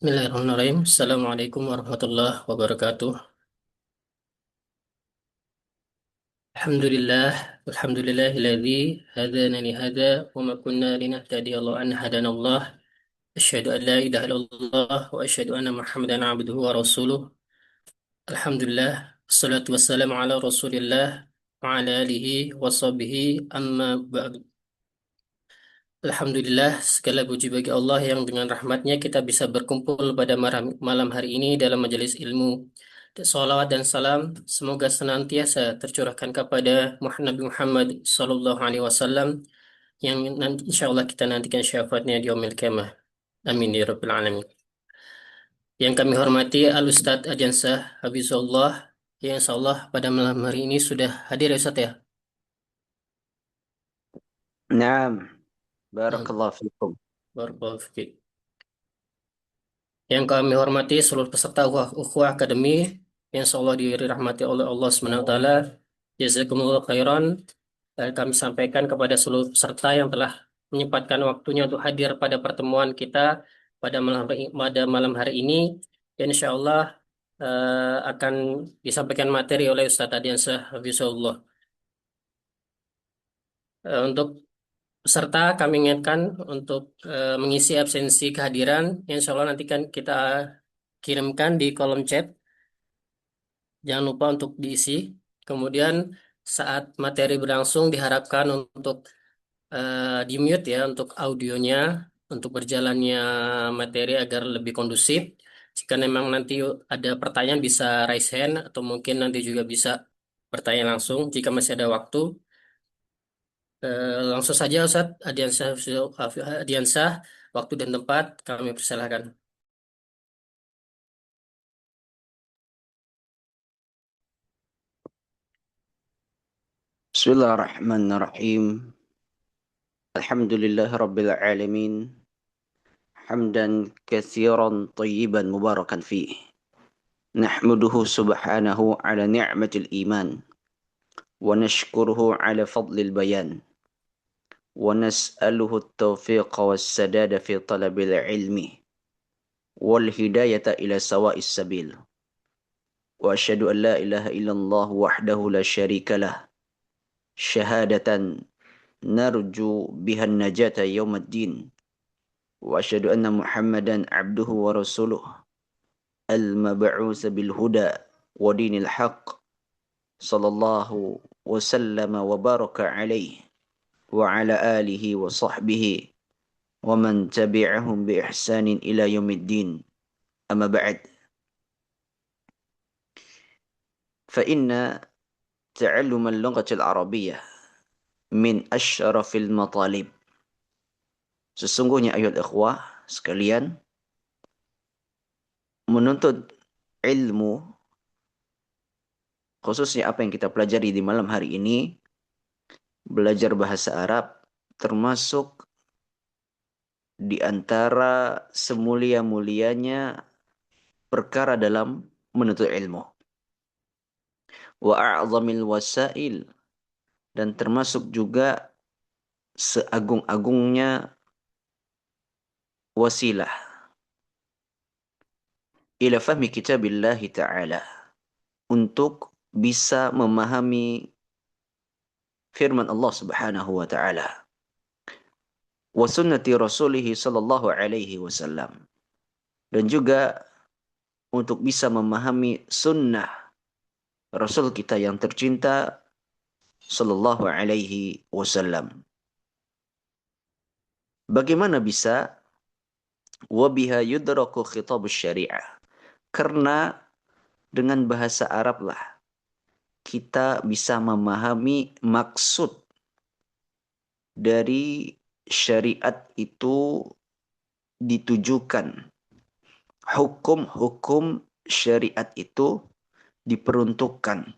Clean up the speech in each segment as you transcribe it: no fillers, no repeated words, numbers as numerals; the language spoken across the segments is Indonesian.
Bismillahirrahmanirrahim. Assalamualaikum warahmatullahi wabarakatuh. Alhamdulillah, alhamdulillahilladzi hadana li hada wa ma kunna linahtadiya laula an hadanallah. Asyhadu an la ilaha illallah wa asyhadu anna Muhammadan abduhu wa rasuluh. Alhamdulillah, wassalatu wassalamu ala Rasulillah wa ala alihi wa sahbihi amma ba'du. Alhamdulillah, segala puji bagi Allah yang dengan rahmatnya kita bisa berkumpul pada malam hari ini dalam majelis ilmu. Salawat dan salam semoga senantiasa tercurahkan kepada Nabi Muhammad Sallallahu Alaihi Wasallam yang nanti insya Allah kita nantikan syafaatnya di yaumil qiyamah. Amin ya Rabbil Alamin. Yang kami hormati Al Ustadz Adiansah Habibullah yang insya Allah pada malam hari ini sudah hadir ya Ustadz ya. Naam, Nah, barakallahu fikum. barakallahu fiik. Yang kami hormati seluruh peserta Ukhuwah Akademi yang insyaallah dirahmati oleh Allah Subhanahu wa taala. Jazakumullah khairan. Dan kami sampaikan kepada seluruh peserta yang telah menyempatkan waktunya untuk hadir pada pertemuan kita pada malam hari ini. Dan insyaallah akan disampaikan materi oleh Ustadz Adiansyah Hafizahullah. Untuk peserta kami ingatkan untuk mengisi absensi kehadiran. Insya Allah nanti kan kita kirimkan di kolom chat. Jangan lupa untuk diisi. Kemudian saat materi berlangsung diharapkan untuk di mute ya untuk audionya untuk berjalannya materi agar lebih kondusif. Jika memang nanti ada pertanyaan bisa raise hand atau mungkin nanti juga bisa bertanya langsung jika masih ada waktu. Langsung saja Ustadz Adiansah, waktu dan tempat kami persilahkan. Bismillahirrahmanirrahim. Alhamdulillah rabbil alamin. Hamdan kathiran tayyiban mubarakan fih. Nahmaduhu subhanahu ala ni'matil iman. Wa nashkuruhu ala fadlil bayan. Wa nas'aluhu at-tawfiqa was-sadada fi talabil ilmi. Wal hidayata ila sawa'is sabil. Wa asyhadu an la ilaha illallah wahdahu la syarika lah. Syahadatan narju bihan najata yawmaddin wa asyhadu anna muhammadan abduhu wa rasuluh al-mab'us bil huda wa dinil haqq sallallahu wa sallama wa baraka alaihi wa ala alihi wa sahbihi wa man tabi'ahum bi ihsanin ila yaumiddin amma ba'd fa inna ta'allum al-lughati al-arabiyyah min asyrafil matalib. Sesungguhnya ayat ikhwah sekalian, menuntut ilmu, khususnya apa yang kita pelajari di malam hari ini, belajar bahasa Arab, termasuk di antara semulia-mulianya perkara dalam menuntut ilmu. Wa a'zamil wasail, dan termasuk juga seagung-agungnya wasilah ila fahmi kitabillahi ta'ala, untuk bisa memahami firman Allah Subhanahu wa taala wa sunnati rasulih sallallahu alaihi wasallam, dan juga untuk bisa memahami sunnah Rasul kita yang tercinta sallallahu alaihi wasallam. Bagaimana bisa? Wa biha yudraku khitab syariah. Karena dengan bahasa Arab lah kita bisa memahami maksud dari syariat itu ditujukan. Hukum-hukum syariat itu diperuntukkan.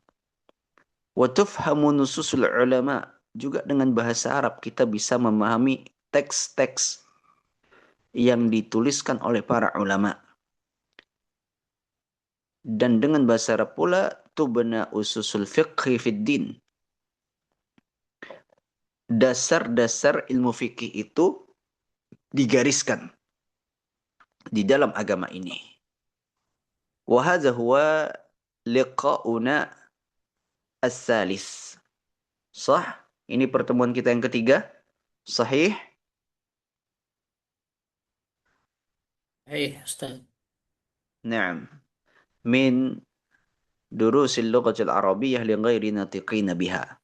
Wa tufhamu nususul ulama, juga dengan bahasa Arab kita bisa memahami teks-teks yang dituliskan oleh para ulama. Dan dengan bahasa Arab pula tubna ususul fiqhi fid din. Dasar-dasar ilmu fikih itu digariskan. di dalam agama ini. Wa hadza huwa liqa'una as-salis. Sah? Ini pertemuan kita yang ketiga. Sahih? Ustaz. Naam. Min durusil lughatil arabiyyah li ghairi natiqina biha.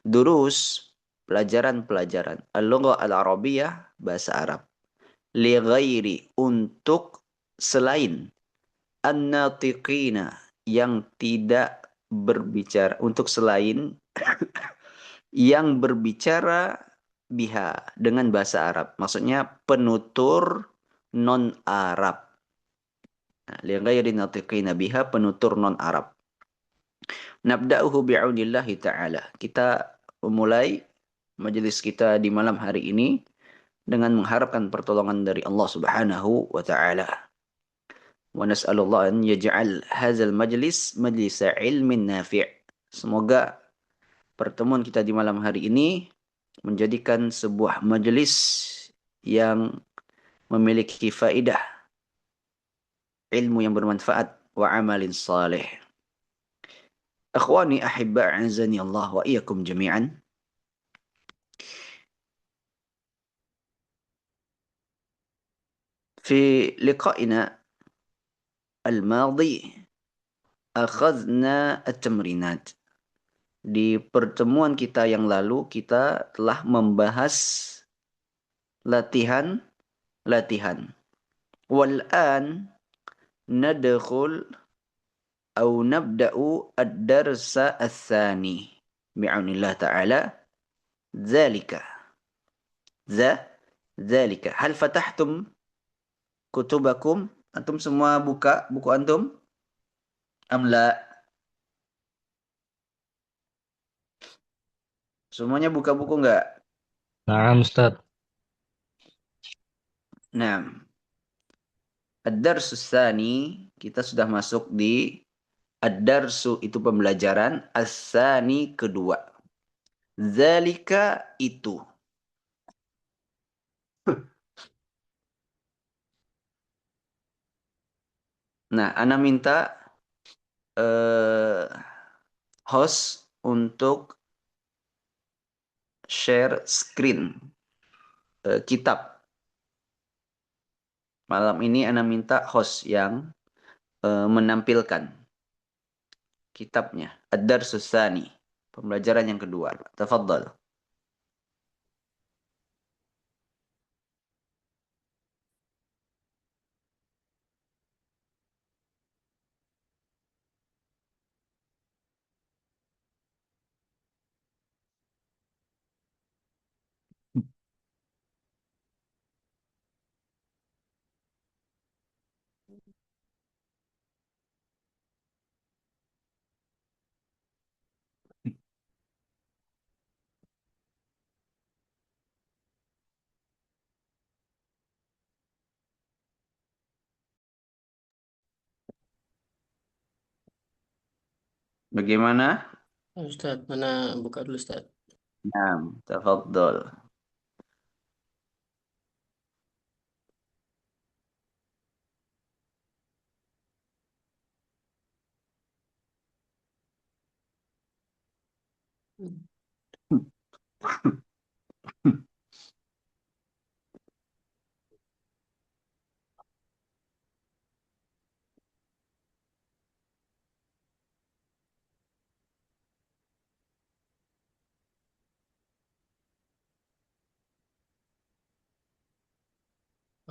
Durus, pelajaran-pelajaran. Al-lughah al-arabiyyah, bahasa Arab. Li ghairi, untuk selain an-natiqina, yang tidak berbicara, untuk selain yang berbicara biha, dengan bahasa Arab. Maksudnya penutur non-Arab. Nah, li ghairi natiqina biha, penutur non-Arab. Nabda'uhu bi'aunillahi ta'ala. Kita memulai majelis kita di malam hari ini dengan mengharapkan pertolongan dari Allah Subhanahu wa taala. Wa nas'alullah an yaj'al hadzal majlis majlisa ilmin nafi'. Semoga pertemuan kita di malam hari ini menjadikan sebuah majelis yang memiliki faidah, ilmu yang bermanfaat, wa amalin saleh. Akhwani ahibba a'azani Allah wa iyyakum jami'an. في لقائنا الماضي أخذنا التمرينات. Di pertemuan kita yang lalu kita telah membahas latihan-latihan. Wal'an nadkhul أو نبدأ الدرس الثاني بعون الله تعالى. ذلك ذا ذلك هل فتحتم كتبكم؟ Antum semua buka buku antum? Amla. Semuanya buka buku enggak? Nah, Ustaz. Nah, ad-darsus tsani, kita sudah masuk di ad-darsu, itu pembelajaran, as-tsani, kedua. Zalika, itu. Nah, ana minta eh, host untuk share screen kitab. Malam ini ana minta host yang menampilkan kitabnya. Ad-darsus tsani, pembelajaran yang kedua. Tafadhal. Bagaimana? Ustaz, mana buka dulu Ustaz. Nah, tafadhal.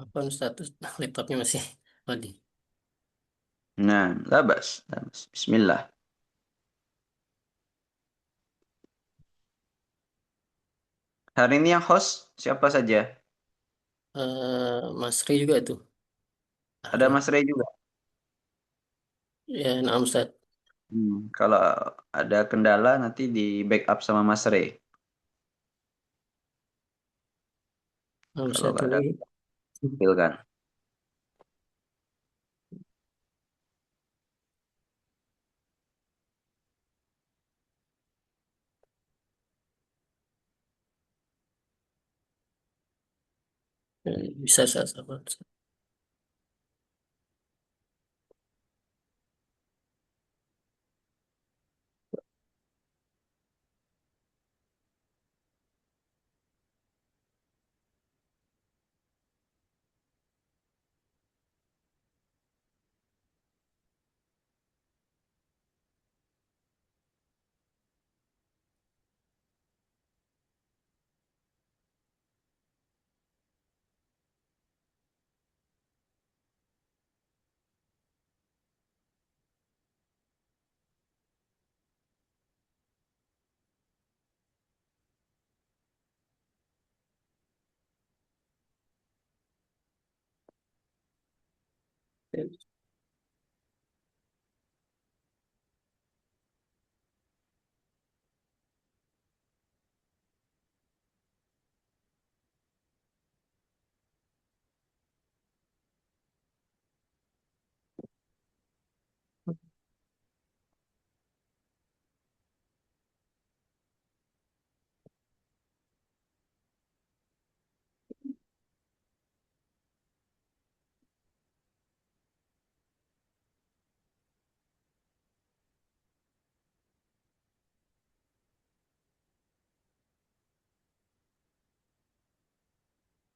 Apa status laptopnya masih tadi? Nah, labas, labas. Bismillah. Hari ini yang host siapa saja? Mas Ri juga itu. Ada Hari. Mas Rey juga. Ya, nah Ustaz. Kalau ada kendala nanti di backup sama Mas Rey. Nah, Kalau Ustaz nggak ada, ini silakan. bisa Ustaz. Apa, Ustaz?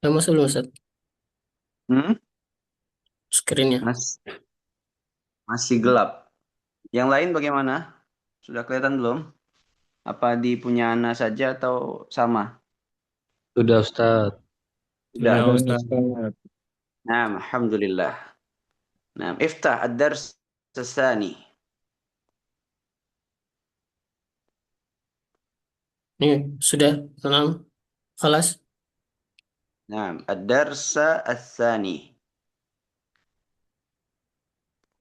Udah masuk belum Ustaz? Hmm? Screennya. Mas, masih gelap. Yang lain bagaimana? Sudah kelihatan belum? Apa di punya Ana saja atau sama? Sudah Ustaz. Sudah. Sudah Ustaz. Nah, alhamdulillah. Nah, iftah ad-dars الثاني. Ini sudah tenang. Kelas. Nah, ad-dars الثاني.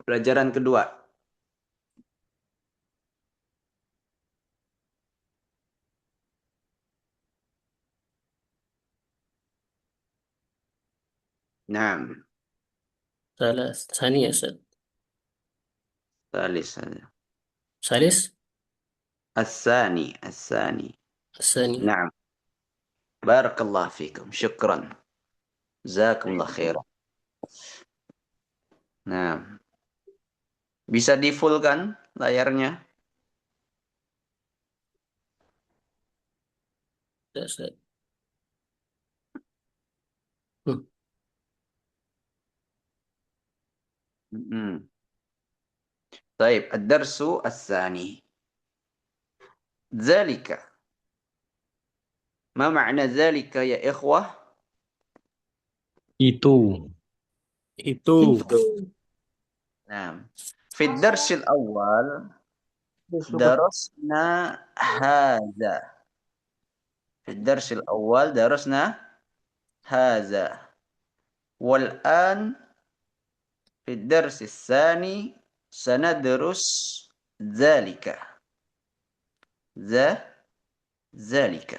Pelajaran kedua. Nah, Salah. Sani ya Ustaz. salis. Salis. الثاني. Sani. نعم. بارك الله فيكم. شكرا. جزاكم الله خيرا. Nah, bisa di full kan layarnya? Sudah, Ustaz. Hmm. Hmm. طيب الدرس الثاني. ذلك. ما معنى ذلك يا إخوة؟ Itu. Itu. نعم. في الدرس الأول درسنا هذا. في الدرس الأول درسنا هذا. والآن في الدرس الثاني سندرس ذلك. ذلك.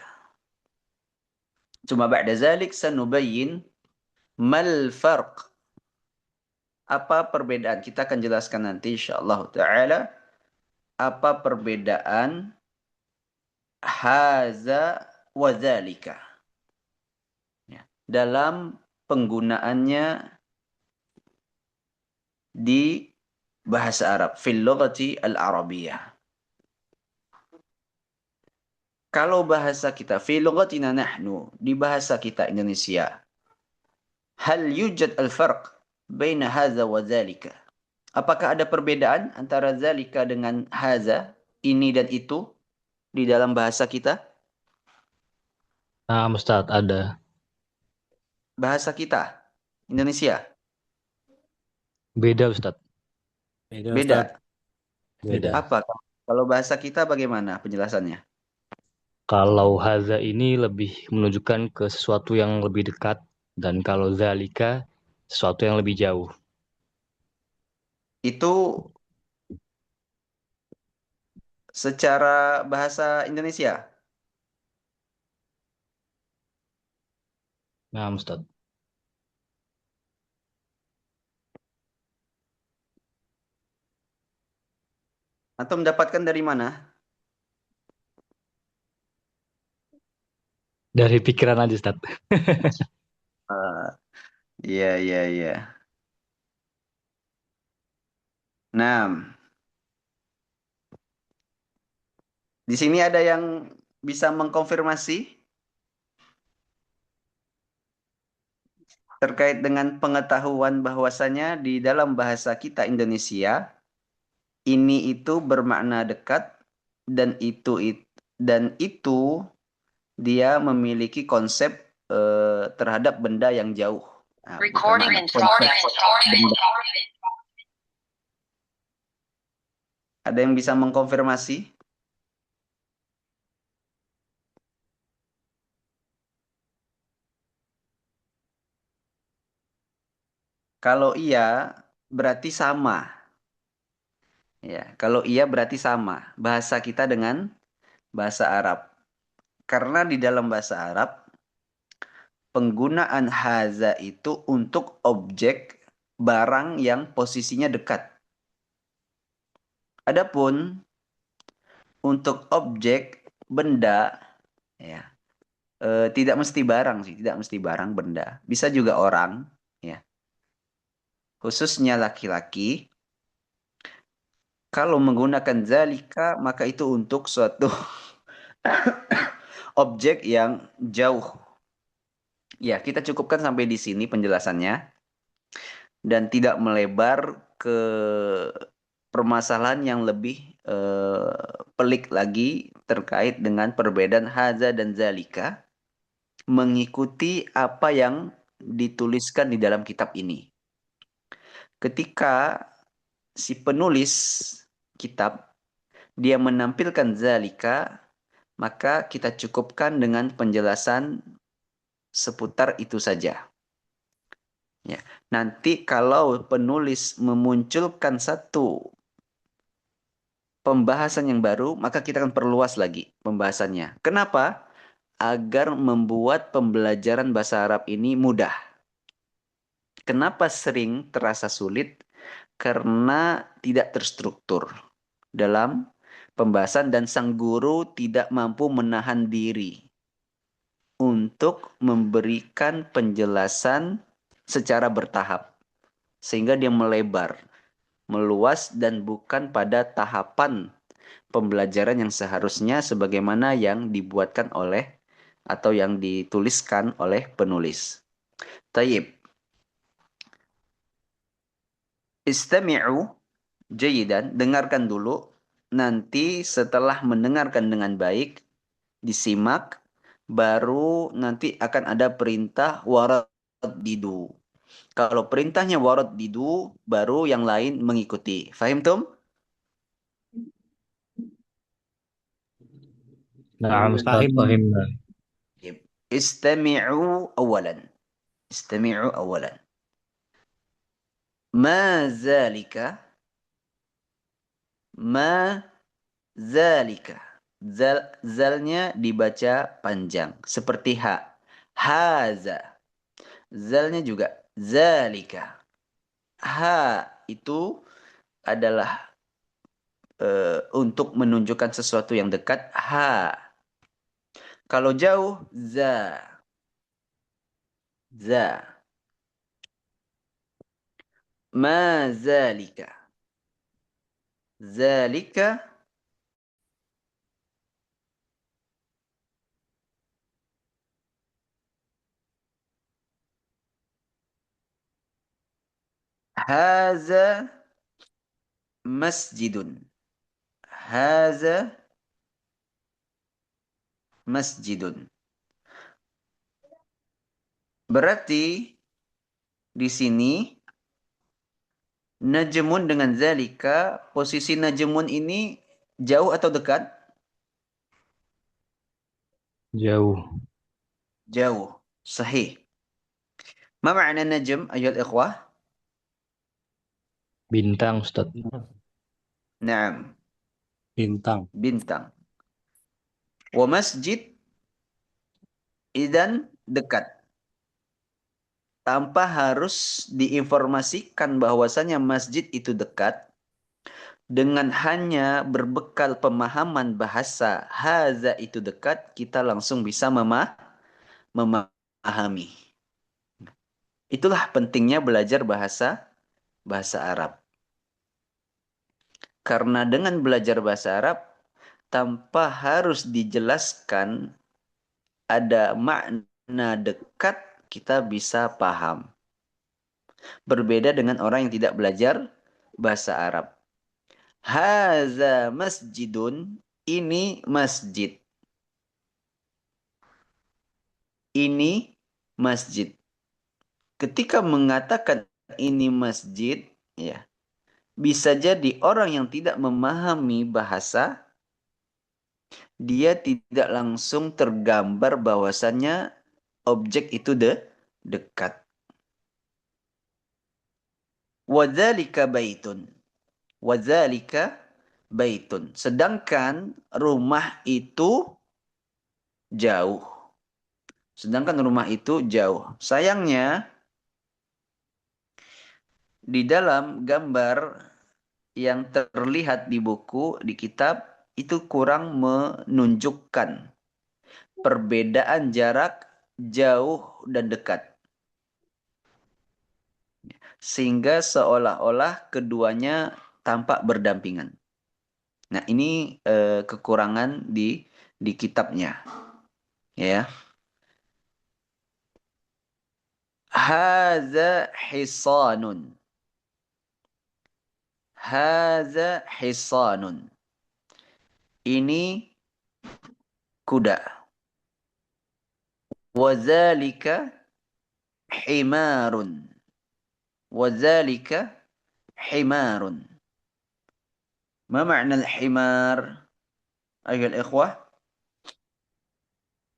ثم بعد ذلك سنبين ما الفرق. Apa perbedaan? Kita akan jelaskan nanti insyaallah taala apa perbedaan haza wa dzalika, ya, dalam penggunaannya di bahasa Arab, fil lughati al-arabiyyah. Kalau bahasa kita fi lughatina nahnu, di bahasa kita Indonesia, hal yujad al-farq baina hadza wa dzalika. Apakah ada perbedaan antara zalika dengan haza, ini dan itu di dalam bahasa kita? Nah, Ustaz, ada. Bahasa kita Indonesia Beda Ustaz. Beda Ustaz. beda. Beda. Apa? Kalau bahasa kita bagaimana penjelasannya? Kalau haza ini lebih menunjukkan ke sesuatu yang lebih dekat, dan kalau zalika sesuatu yang lebih jauh. Itu secara bahasa Indonesia. Nah, Ustaz. Atau mendapatkan dari mana? Dari pikiran aja Ustaz. Iya, iya, iya. Nah, di sini ada yang bisa mengkonfirmasi terkait dengan pengetahuan bahwasanya di dalam bahasa kita Indonesia ini itu bermakna dekat dan itu dia memiliki konsep terhadap benda yang jauh. Nah, bukan makna konsep benda. Ada yang bisa mengkonfirmasi? Kalau iya, berarti sama. Ya, kalau iya berarti sama bahasa kita dengan bahasa Arab. Karena di dalam bahasa Arab penggunaan haza itu untuk objek barang yang posisinya dekat. Adapun untuk objek benda ya tidak mesti barang sih, tidak mesti barang benda. Bisa juga orang ya. Khususnya laki-laki kalau menggunakan zalika maka itu untuk suatu objek yang jauh. Ya, kita cukupkan sampai di sini penjelasannya dan tidak melebar ke permasalahan yang lebih pelik lagi terkait dengan perbedaan haza dan zalika mengikuti apa yang dituliskan di dalam kitab ini. Ketika si penulis kitab dia menampilkan zalika, maka kita cukupkan dengan penjelasan seputar itu saja. Ya. Nanti kalau penulis memunculkan satu pembahasan yang baru, maka kita akan perluas lagi pembahasannya. Kenapa? Agar membuat pembelajaran bahasa Arab ini mudah. Kenapa sering terasa sulit? Karena tidak terstruktur dalam pembahasan dan sang guru tidak mampu menahan diri untuk memberikan penjelasan secara bertahap. Sehingga dia melebar, meluas dan bukan pada tahapan pembelajaran yang seharusnya sebagaimana yang dibuatkan oleh atau yang dituliskan oleh penulis. Tayyib. Istami'u jayidan, dengarkan dulu. Nanti setelah mendengarkan dengan baik, disimak, baru nanti akan ada perintah waraddidu. Kalau perintahnya waraddidu, baru yang lain mengikuti. Fahim tum? Naam Ustaz, Fahim. fahimna. Istami'u awalan. Istami'u awalan. Ma zalika. Ma zalika. Zalnya dibaca panjang. Seperti ha. Haza. Zalnya juga zalika. Ha itu adalah untuk menunjukkan sesuatu yang dekat. Ha. Kalau jauh, za. Za. Ma zalika. Zalika. Haza masjidun. Haza masjidun. Berarti di sini najmun dengan zalika, posisi najmun ini jauh atau dekat? Jauh. Jauh. Sahih. Ma ma'na najm ayol ikhwah? Bintang Ustaz. Naam, Bintang. bintang. Wa masjid idan dekat. Tanpa harus diinformasikan bahwasanya masjid itu dekat, dengan hanya berbekal pemahaman bahasa haza itu dekat, kita langsung bisa memahami. Itulah pentingnya belajar bahasa Arab. Karena dengan belajar bahasa Arab, tanpa harus dijelaskan ada makna dekat, kita bisa paham. Berbeda dengan orang yang tidak belajar bahasa Arab. Haza masjidun, ini masjid. Ini masjid. Ketika mengatakan ini masjid, ya, bisa jadi orang yang tidak memahami bahasa, dia tidak langsung tergambar bahwasannya objek itu dekat. Wadzalika baitun. Wadzalika baitun. Sedangkan rumah itu jauh. Sedangkan rumah itu jauh. Sayangnya di dalam gambar yang terlihat di buku, di kitab, itu kurang menunjukkan perbedaan jarak jauh dan dekat. Sehingga seolah-olah keduanya tampak berdampingan. Nah, ini kekurangan di kitabnya, ya. Haza hisanun. Haza hisanun. Ini kuda. Wazalika himarun. Wazalika himarun. ما معنى الحمار أيها الإخوة؟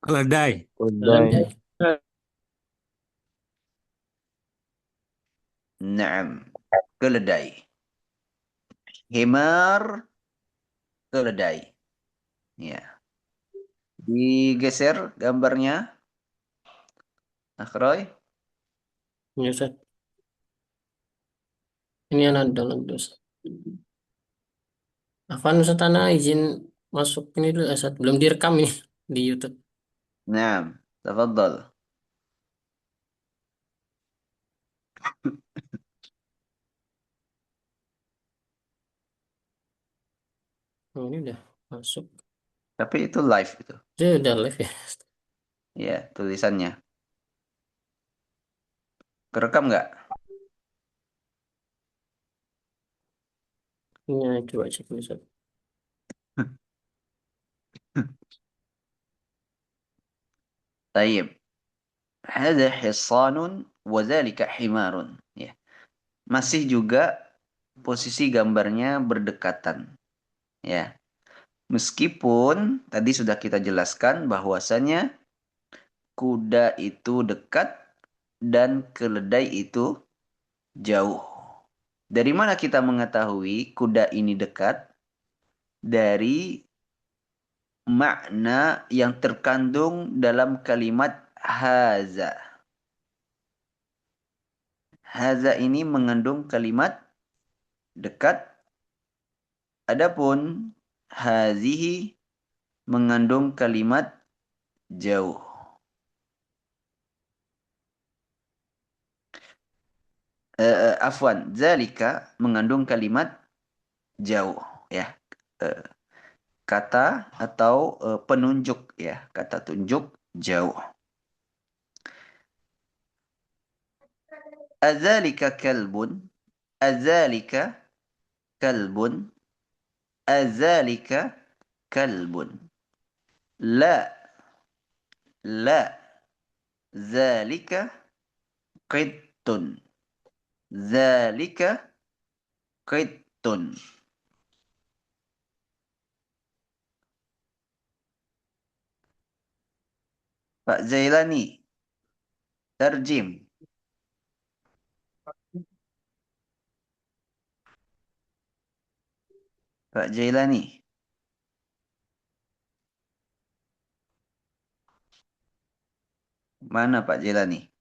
Keledai. Keledai. Keledai. نعم keledai. Himar keledai. Ya. Digeser gambarnya, Akhroy. Ini Ustaz. Ini anak download Ustaz. Afan Ustaz, Ana izin masuk ini dulu Ustaz. Belum direkam ini di YouTube. نعم تفضل. Oh, ini udah masuk. Tapi itu live itu. Ini udah live ya. Ya, tulisannya. Kerekam nggak? Ini coba cek dulu Ustaz. طيب. هذا حصان وذلك حمار. Ya. Masih juga posisi gambarnya berdekatan. Ya. Meskipun tadi sudah kita jelaskan bahwasanya kuda itu dekat dan keledai itu jauh. Dari mana kita mengetahui kuda ini dekat? Dari makna yang terkandung dalam kalimat haza. Haza ini mengandung kalimat dekat. Adapun hazihi mengandung kalimat jauh. Afwan, zalika mengandung kalimat jauh, ya. Kata atau penunjuk, ya, kata tunjuk jauh. Azalika kalbun, azalika kalbun, azalika kalbun. La, la, zalika qittun, zalika qittun. Pak Zailani, terjem. Pak Jailani. Mana Pak Jailani?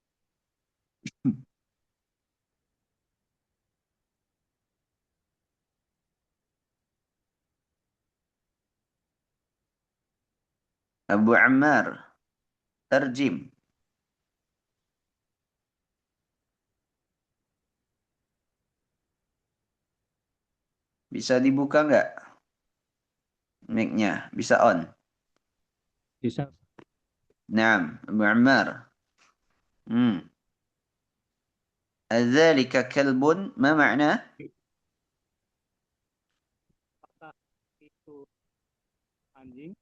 Abu Ammar, terjem. Bisa dibuka nggak mic-nya? Bisa on? Bisa. Naam, Abu Ammar. Adzalika kalbun, ma makna? Itu anjing.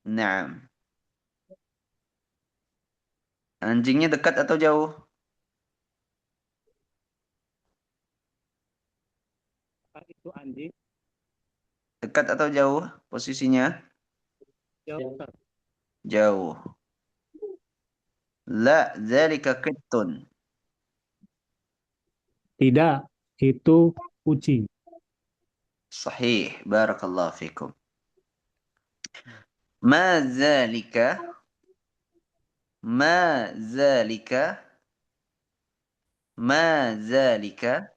Naam. Anjingnya dekat atau jauh? Itu anjing. Dekat atau jauh posisinya? Jauh. Jauh. La, dzalika qittun. Tidak, itu kucing. Sahih. Barakallahu fikum. Ma zalika. Ma zalika. Ma zalika.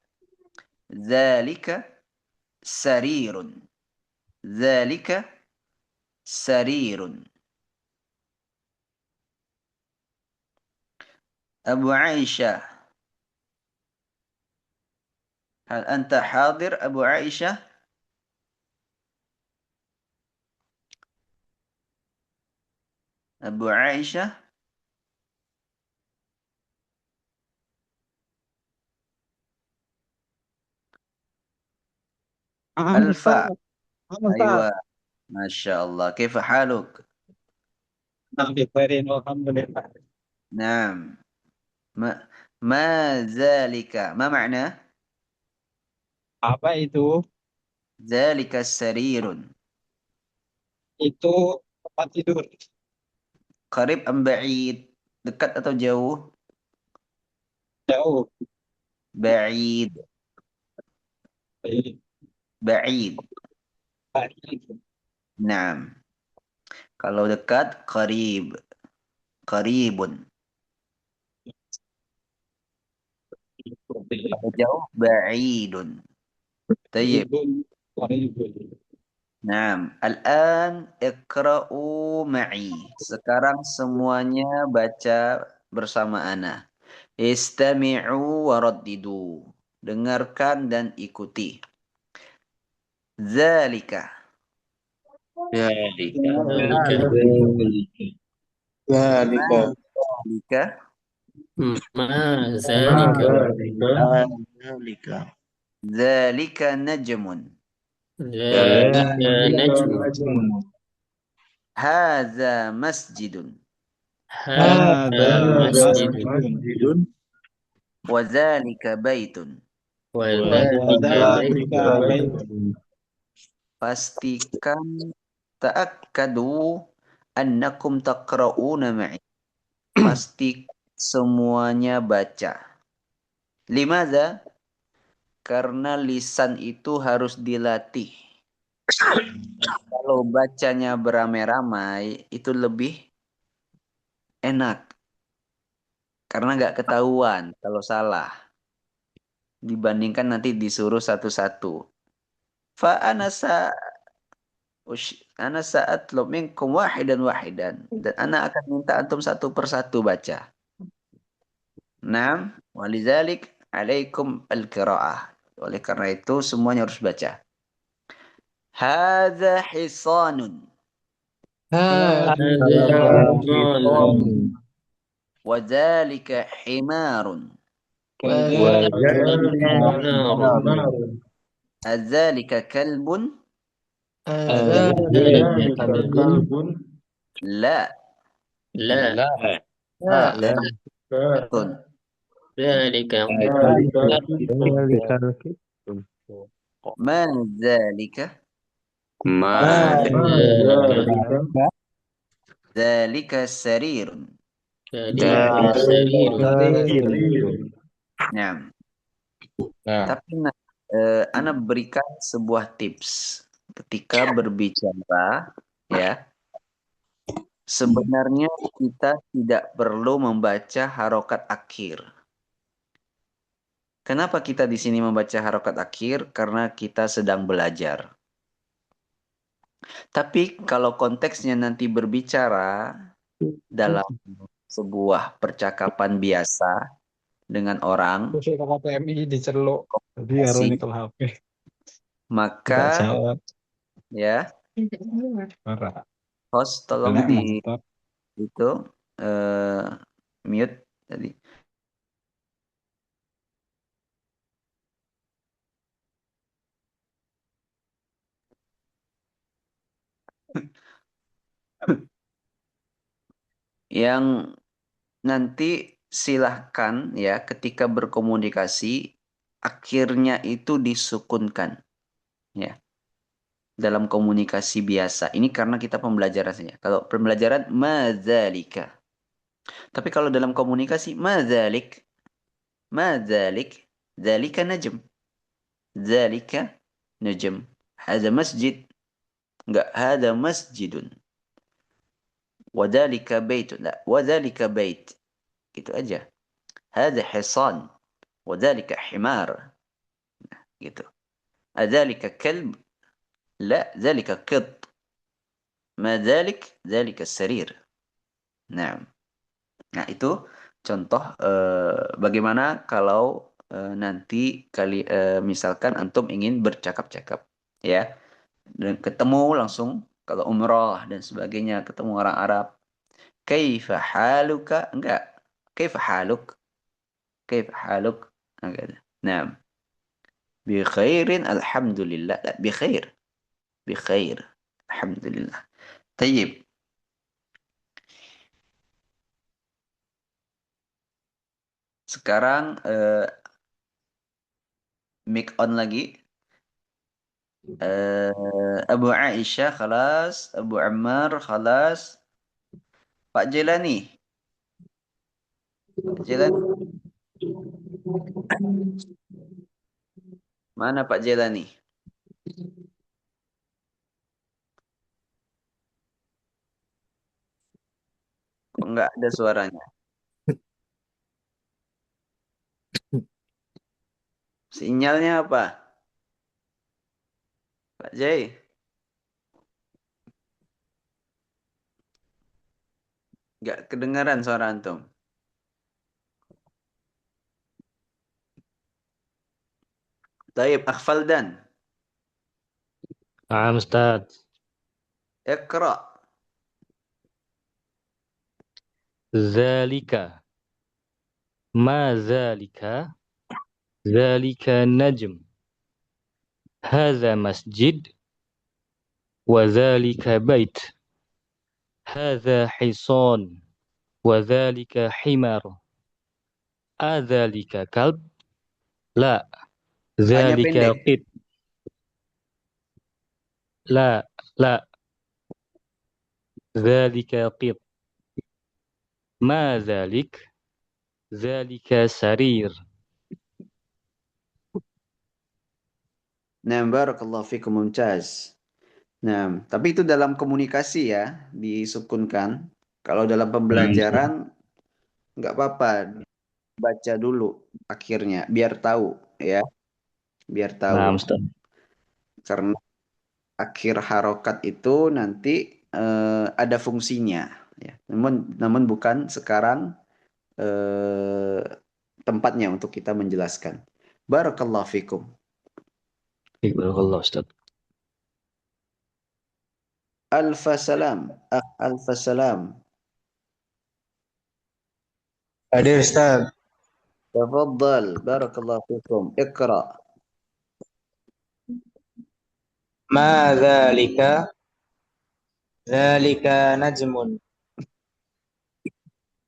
Zalika sarirun. Zalika sarirun. Abu Aisyah. Hal anta hadir Abu Aisyah? Abu Aisyah? Alfa. Ustaz. Ustaz. Aywa. Masya Allah. Kaifa haluk? Alhamdulillah. Naam. Ma, ma zalika. Ma makna? Apa itu? Zalika sarirun. Itu tempat tidur. Qarib am ba'id? Dekat atau jauh? Jauh. Ba'id. Baik. Ba'id. Baik. Naam. Kalau dekat, qarib. Qaribun. Kalau jauh, ba'idun. Tayyib. Ribun. Ribun. Naam. Al-an iqra'u ma'i. Sekarang semuanya baca bersama ana. Istami'u waraddidu. Dengarkan dan ikuti. Zalika. Dzalika. Dzalika. Ma zalika. Ma zalika. Dzalika. Zalika najmun. Dzalika najmu. Haza masjidun. Hadza masjidun. Masjidun. Wa zalika baitun. Wa dzalika baitun. Pastikan ta'akkadu annakum taqra'una ma'i. Pasti semuanya baca. Limadza? Karena lisan itu harus dilatih. Kalau bacanya beramai-ramai itu lebih enak. Karena nggak ketahuan kalau salah. Dibandingkan nanti disuruh satu-satu. Fa'ana ana sa'atlub minkum wahidan wahidan. Dan ana akan minta antum satu persatu baca. Naam, walizalik alaikum al-qira'ah. Oleh karena itu semuanya harus baca. Hadza hisanun. Hadza hisanun. Wa dzalika himarun. Dzalika himarun. Adzalika kalbun. Dzalika kalbun. La. La. La. Tun. Dzalika Ma dzalika. dzalika. Dzalika sarirun. Dzalika sarirun. Naam. Tapi ana berikan sebuah tips ketika berbicara, ya. Sebenarnya kita tidak perlu membaca harokat akhir. Kenapa kita di sini membaca harokat akhir? Karena kita sedang belajar. Tapi kalau konteksnya nanti berbicara dalam sebuah percakapan biasa dengan orang, Terus kalau PMI diceluk. Jadi komunikasi, nyekel HP. maka Nggak jawab. ya Marah. host tolong Enak, di mantap. itu mute tadi. Yang nanti silahkan ya ketika berkomunikasi akhirnya itu disukunkan ya dalam komunikasi biasa. Ini karena kita pembelajaran saja. Kalau pembelajaran madzalika. Tapi kalau dalam komunikasi madzalik, madzalik Dzalika najm. Dzalika najm. Hadza masjid. Enggak, hadza masjidun. Wadzalika baitun. La, wadzalika bait. Gitu aja. Hadza hisan. Wadzalika himar. Gitu. Adzalika kalb. La, dzalika qit. Ma dzalik, dzalika sarir. Nah, nah itu contoh bagaimana kalau nanti misalkan antum ingin bercakap-cakap, ya, dan ketemu langsung kalau umrah dan sebagainya ketemu orang Arab, kaifa haluka, enggak, kaifa haluk, kaifa haluk, enggak. Nah, bi khairin alhamdulillah, la, bi khair, bi khair, alhamdulillah. Tayyib. Sekarang mic on lagi. Abu Aisyah khalas, Abu Ammar khalas, Pak Jelani, Pak Jelani, mana Pak Jelani? Kok nggak ada suaranya? Sinyalnya apa? Pak Jai, nggak kedengaran suara antum. Taib, Akhfaldan, Naam Ustaz. Iqra. Zalika. Ma zalika. Zalika najm. Hadza masjid. Wa zalika bait. Hadza hisan. Wa zalika himar. Adzalika kalb. La. Hanya Zalika pendek. qit. La. La. Zalika qit. Ma zalik. Zalika sarir. Nah, barakallahu fikum, mumtaz. Nah, tapi itu dalam komunikasi ya, disukunkan. Kalau dalam pembelajaran nggak apa-apa, baca dulu akhirnya, biar tahu ya, biar tahu. Naam Ustaz. Karena akhir harokat itu nanti ada fungsinya, ya. Namun bukan sekarang eh, tempatnya untuk kita menjelaskan. Barakallahu fikum. Barakallahu Ustaz. Alfa salam. Alfa salam. Hadir Ustaz. Tafadhal. Barakallahu fikum. Iqra. Ma dzalika? Dzalika najmun.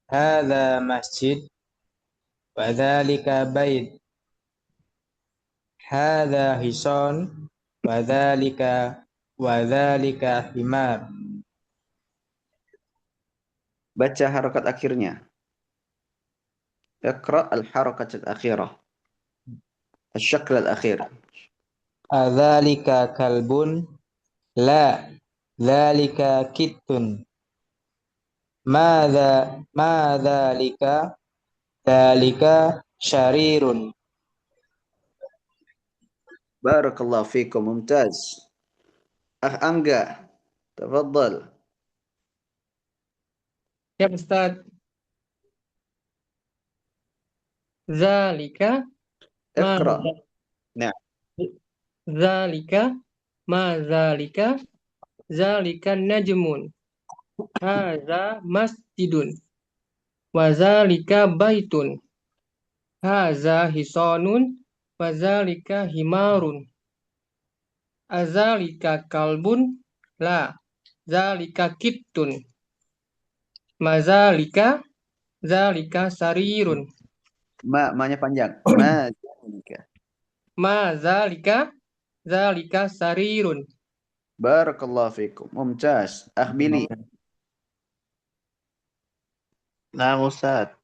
Hadza masjid. Wa dzalika bait. Hadza hisan. Wa dzalika himar. Baca harokat akhirnya. Iqra al-harakat al-akhirah. الشكل الأخير. Adzalika kalbun? La. Dzalika kittun. Ma dzalika? Dzalika syarirun. Barakallahu fikum. Mumtaz. Angga. Tafadhal. Ya Ustaz. Zalika ma Iqra. Nah, zalika ma zalika zalika najmun. Hadza masjidun. Wa zalika baitun. Hadza hisanun. Wa zalika himarun. Azalika kalbun? La. Zalika kittun. Mazalika. Zalika sarirun. ma-nya panjang. Ma zalika. Mazalika. Zalika sarirun. Barakallahu fikum. Mumtaz. Akhbili. Nah Ustaz.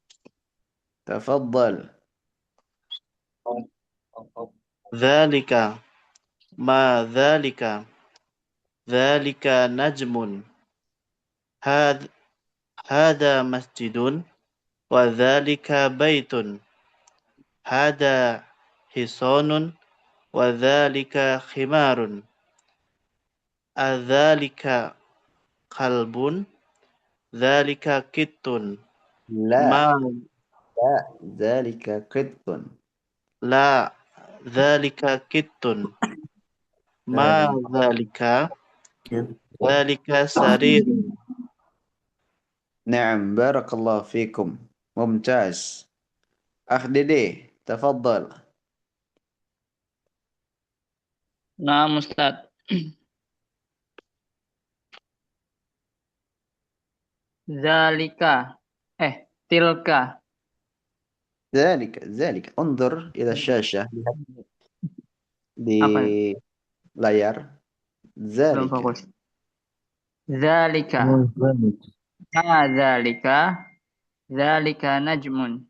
Tafadhal. Dzalika. Ma dzalika. Dzalika najmun. Had hada masjidun. Wa dzalika baitun. Hada hisanun. Wa dzalika khimarun. Adzalika kalbun. Dzalika kittun. لا Ma لا ذلك قط la dzalika kittun. Ma ذلك dzalika. قط. Dzalika sarirun. نعم بارك الله فيكم ممتاز أخ ديدي تفضل Nah, Ustaz. Zalika. Tilka. ذلك انظر إلى الشاشة di Apa? layar Belum ذلك fokus. Zalika. ذلك. Zalika. Zalika najmun.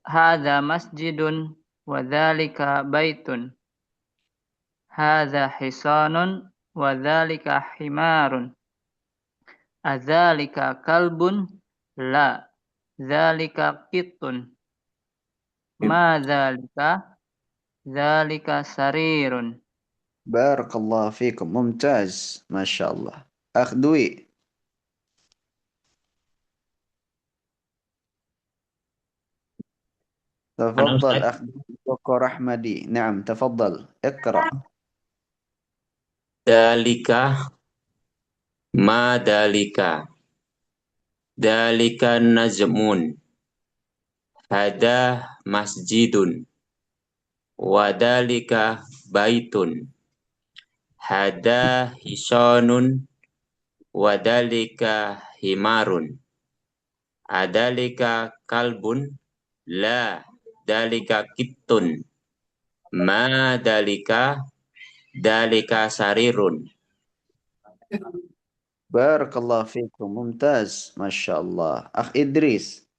Hadza masjidun wa dzalika baitun. Hadza hisanun wa dzalika himarun. Adzalika kalbun? La. Dzalika qittun. Ma dzalika? Dzalika sarirun. بارك الله فيكم ممتاز ما شاء الله أخ دوي Mana تفضل Ustaz? أخ بكر أحمدي نعم تفضل اقرأ Dalika ma dalika. Dalika najmun. Hada masjidun. Wadalika baitun. Hada hisanun. Wadalika himarun. Adalika kalbun. La dalika kittun. Ma dalika sarirun. بارك الله فيكم ممتاز ما شاء الله أخ إدريس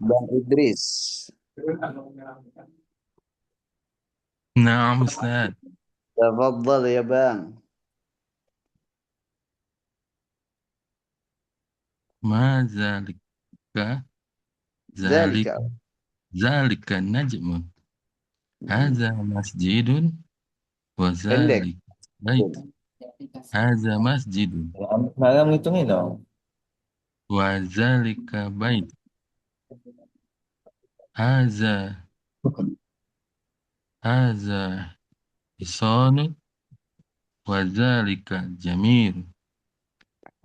بن إدريس نعم أستاذ. تفضل يا بان ما ذلك ذلك ذلك نجم. هذا مسجد pendek وذلك بيت. هذا مسجد Malah ngitungin dong. وذلك بيت. هذا حصان وذلك جميل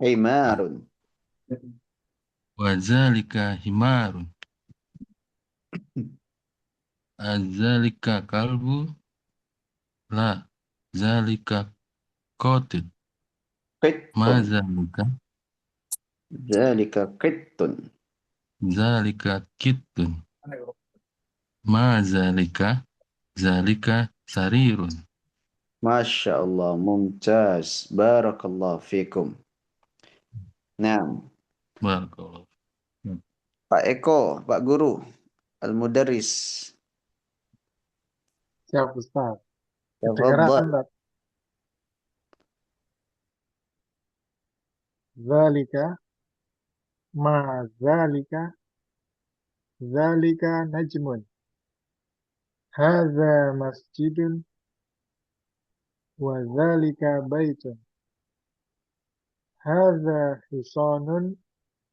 حمار وذلك حمار. ذلك كلب. لا ذلك قاتل. قط ما ذلك. ذلك قط ذلك كت. ما ذلك. ذلك سرير. ما شاء الله ممتاز بارك الله فيكم نعم بارك الله. Pak Eko Pak Guru Al-Mudarris Siap Ustaz. تفضل Kedengaran Ustaz. Zalika ma zalika zalika najmun. Hadza masjidun wa zalika baitun. Hadza hisanun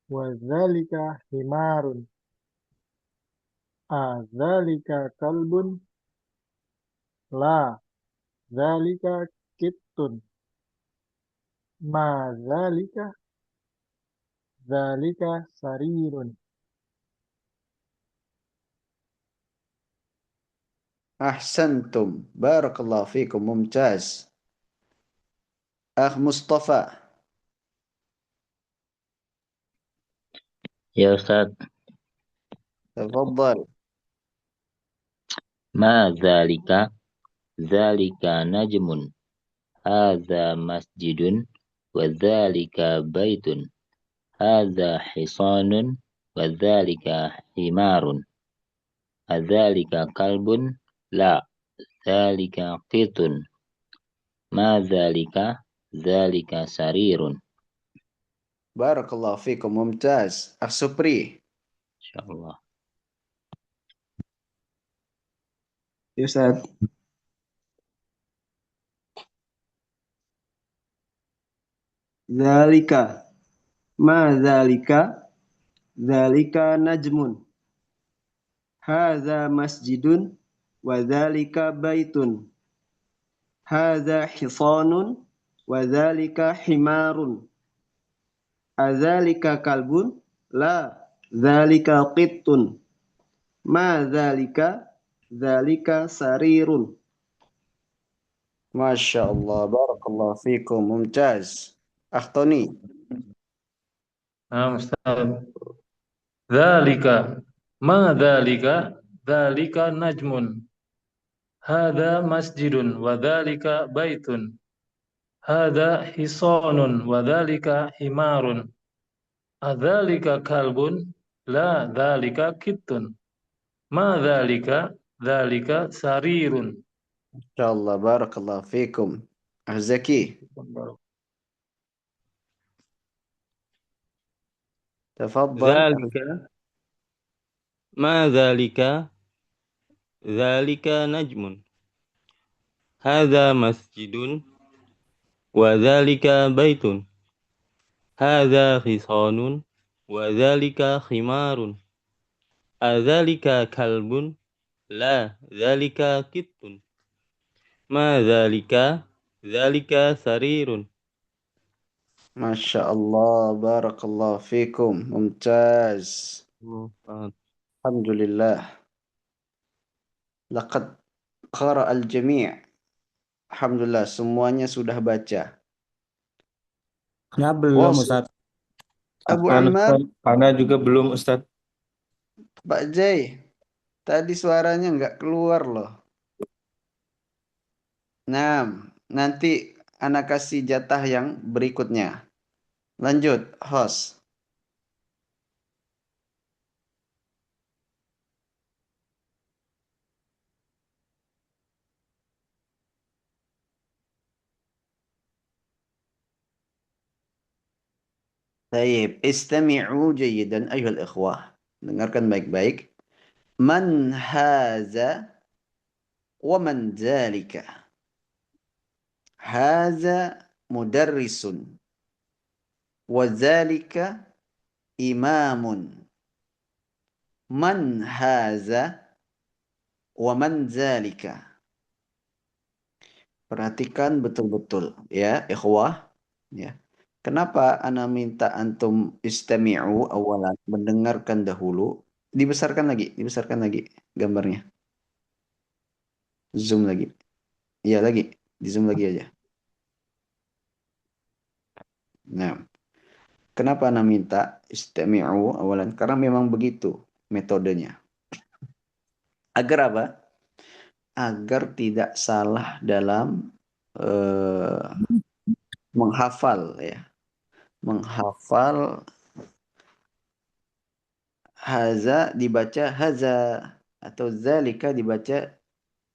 wa zalika himarun. Adzalika kalbun? La, zalika kittun. Ma zalika? Zalika sarirun. أحسنتم بارك الله فيكم ممتاز أخ مصطفى Ya Ustaz, تفضل ma zalika, zalika najmun, hadza masjidun, wa zalika baitun, hadza hisanun, وذلك حمار أذلك كلب لا ذلك قط ما ذلك سرير Barakallahu fikum. Mumtaz. Supri. insyaallah. Ya Ustaz. Zalika. Ma zalika. Zalika najmun. Hadza masjidun. Wa zalika baitun. Hadza hisanun. Wa zalika himarun. Azalika kalbun? La. Zalika qittun. Ma zalika? Zalika sarirun. Masya Allah. Barakallahu fikum. Mumtaz. Tony. Nah, Ustaz. Dzalika. Ma dzalika? Dzalika najmun. Hadza masjidun wa dzalika baitun. Hadza hisanun wa dzalika himarun. Adzalika kalbun? La, dzalika kittun. Ma dzalika? Dzalika sarirun. Insyaallah. Barakallahu fikum. Zaki. Tafaddal. Zalika ma zalika najmun. Hadza masjidun wa zalika baitun. Hadza khisanun wa zalika khimarun. Adzalika kalbun? La, zalika kittun. Ma zalika? Zalika sarirun. Masya Allah. Barakallahu fikum. Mumtaz. Alhamdulillah. Laqad qara'al jami'. Alhamdulillah, semuanya sudah baca. Nah, belum Ustaz. Abu Ammar. Ana juga belum Ustaz. Pak Jai, tadi suaranya nggak keluar loh. Nah, nanti anak kasih jatah yang berikutnya. Lanjut, host. Baik, istami'u jayidan ayuhal ikhwah. Dengarkan baik-baik. Man haza wa man zalika. Haza mudarrisun. Wa zalika imamun. Man haza wa man zalika. Perhatikan betul-betul ya, ikhwah. Ya. Kenapa ana minta antum istami'u awalan, mendengarkan dahulu, dibesarkan lagi gambarnya. Zoom lagi. Iya lagi, di zoom lagi aja. Nah, kenapa ana minta istami'u awalan? Karena memang begitu metodenya. Agar apa? Agar tidak salah dalam menghafal ya. Menghafal haza dibaca haza atau zalika dibaca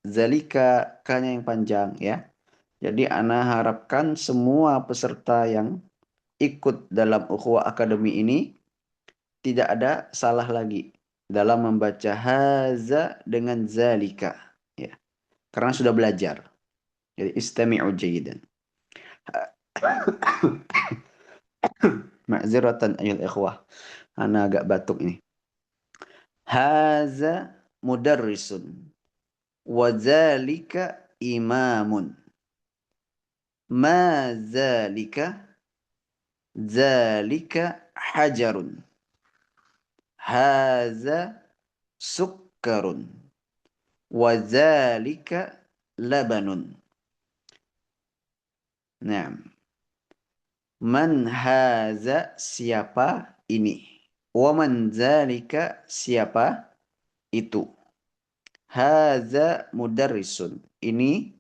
zalika, k-nya yang panjang ya. Jadi ana harapkan semua peserta yang ikut dalam Ukhuwah Akademi ini tidak ada salah lagi dalam membaca haza dengan zalika ya. Karena sudah belajar. Jadi istami'u jayidan. Ma'ziratan ayol ikhwah. Ana agak batuk ini. Haza mudarrisun. Wa zalika imamun. Ma zalika. Zalika hajarun. Haza sukkarun. Wa zalika labanun. Nah. Man haza siapa ini. Wa man zalika siapa itu. Haza mudarrisun. Ini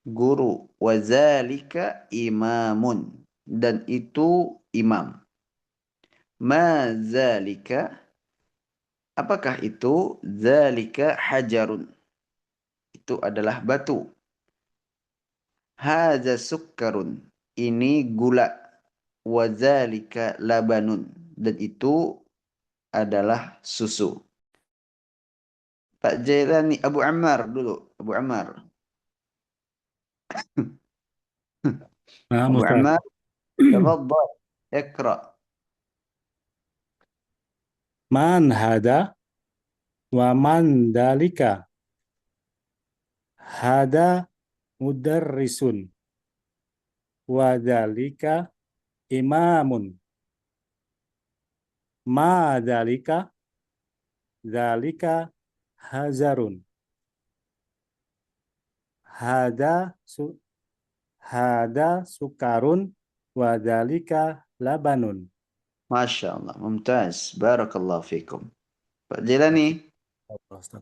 guru. Wa zalika imamun. Dan itu imam. Ma zalika Apakah itu? Dzalika hajarun. Itu adalah batu. Hadza sukkarun. Ini gula. Wa dzalika labanun. Dan itu adalah susu. Pak Jailani, Abu Ammar dulu. Abu Ammar. نعم Abu أستاذ. Ammar, tafadhal. Iqra. من هذا ومن ذلك؟ هذا مدرس وذلك إمام. ما ذلك؟ ذلك حجر. هذا سكر وذلك لبن. Masya Allah. Mumtaz. Barakallahu fikum. Pak Jailani. Ustaz.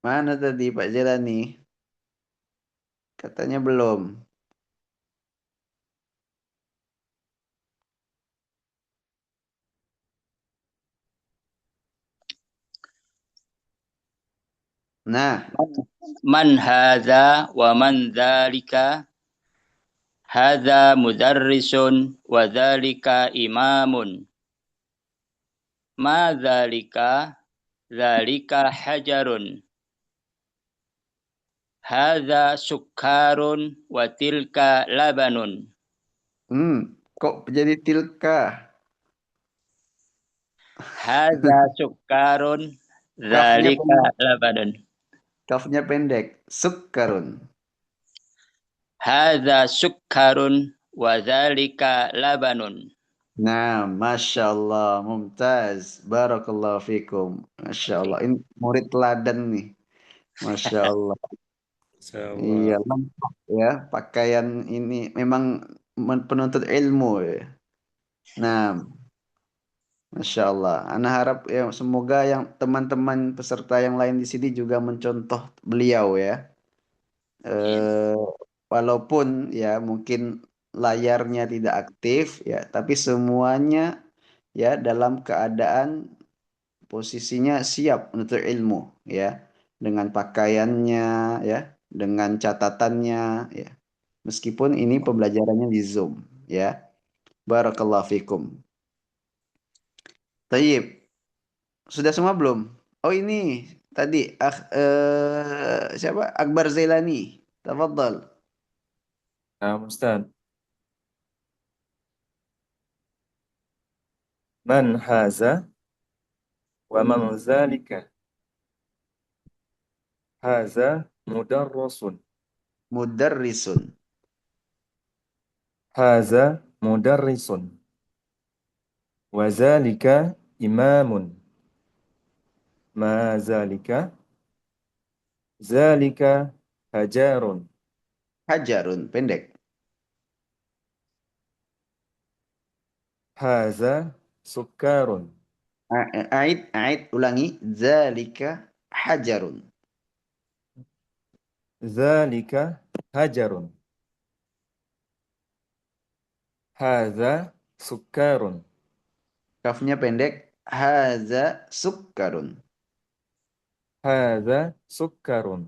Mana tadi Pak Jailani? Katanya belum. Nah, Man hadza wa man dzalika? Hadza mudarrisun wa dzalika imamun. Ma dzalika? Dzalika hajarun. Hadza sukkarun wa tilka labanun. kok jadi tilka? Hadza sukkarun, Kafnya dzalika pendek. labanun. Kafnya pendek. Sukkarun. Hadza sukkarun wa dzalika labanun. Nah, Masya Allah. Mumtaz. Barakallahu fikum. Masya Allah. Ini murid teladan nih. Masya Allah. Iya, lengkap ya. Pakaian ini memang penuntut ilmu ya. Nah, Masya Allah. Ana harap ya semoga yang teman-teman peserta yang lain di sini juga mencontoh beliau ya. Walaupun ya mungkin layarnya tidak aktif ya, tapi semuanya ya dalam keadaan posisinya siap untuk ilmu ya, dengan pakaiannya ya, dengan catatannya ya. Meskipun ini pembelajarannya di Zoom ya. Barakallahu fikum. Tayyib. Sudah semua belum? Oh ini tadi siapa? Akbar Zailani. Tafadhal. نعم أستاذ. من هذا ومن ذلك؟ هذا مدرس. Mudarrisun. هذا مدرس وذلك إمام. ما ذلك؟ ذلك حجار. Hajarun pendek. هذا سكر. Ait ulangi. Zalika hajarun. ذلك حجر. هذا سكر. Kafnya pendek. Haza sukkarun. هذا سكر.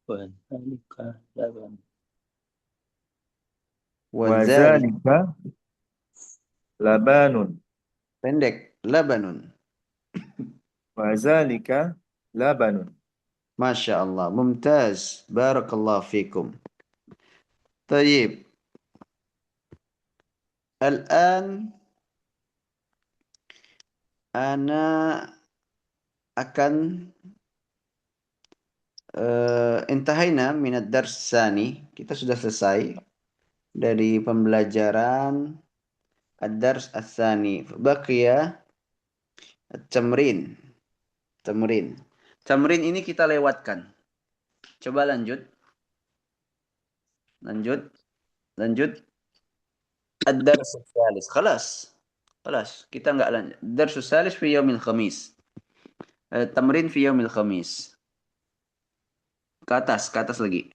وذلك لبن. Wadzalik. وذلك لبان. Pendek. Labanun. وذلك لبن. Masya Allah. Mumtaz. Barakallahu fikum. Tayyib. Al-an ana akan intahaina minad dars tsani. Kita sudah selesai dari pembelajaran ad-dars ats-tsani. Baqiya at-tamrin. Tamrin ini kita lewatkan. Coba lanjut. Ad-dars ats-tsalis. Khalas. Kita enggak lanjut. Ad-dars ats-tsalis fi yaumil khamis. Tamrin fi yaumil khamis. Ke atas lagi.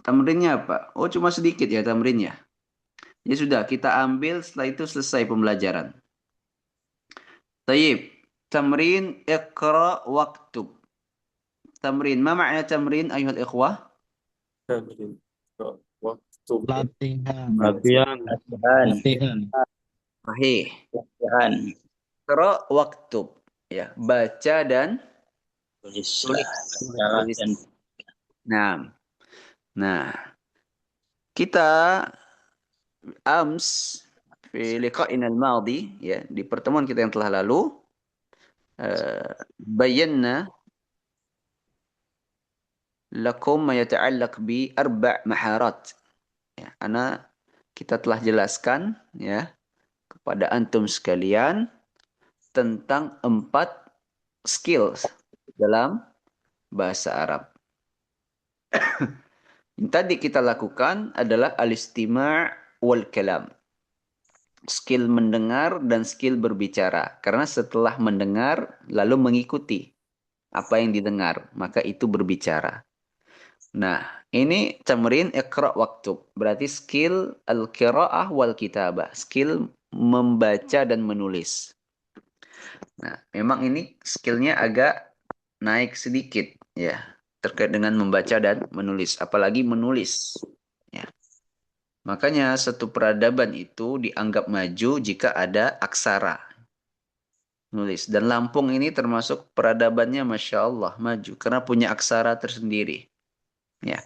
Tamrinnya apa? Oh, cuma sedikit ya tamrinnya. Ya sudah, kita ambil setelah itu selesai pembelajaran. Tayyib. Tamrin iqra waktub. Tamrin. Ma makna tamrin ayuhal ikhwah? Tamrin. Waktu. Latihan. Latihan. Latihan. Sahih. Latihan. Iqra waktub. Ya, baca dan Tulis. tulis. Tulis. Nah. Nah, kita ams fi liqa'ina al-madi, ya, di pertemuan kita yang telah lalu bayanna lakum ma yata'allaq bi arba' maharat. Ya, kita telah jelaskan ya kepada antum sekalian tentang 4 skills dalam bahasa Arab. Yang tadi kita lakukan adalah al-istima' wal kalam. Skill mendengar dan skill berbicara. Karena setelah mendengar lalu mengikuti apa yang didengar, maka itu berbicara. Nah, ini tamrin iqra waktub. Berarti skill al-qira'ah wal kitabah. Skill membaca dan menulis. Nah, memang ini skillnya agak naik sedikit ya terkait dengan membaca dan menulis, apalagi menulis. Ya. Makanya satu peradaban itu dianggap maju jika ada aksara nulis. Dan Lampung ini termasuk peradabannya Masya Allah maju karena punya aksara tersendiri. Ya,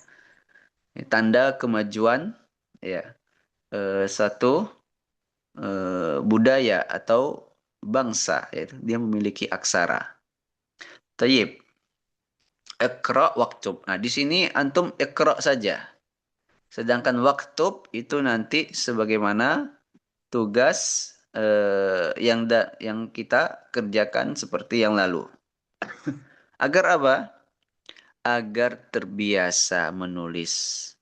tanda kemajuan ya satu budaya atau bangsa, yaitu dia memiliki aksara. Tayyib. Iqra waktub. Nah, di sini antum iqra saja. Sedangkan waktub itu nanti sebagaimana tugas yang kita kerjakan seperti yang lalu. Agar apa? Agar terbiasa menulis.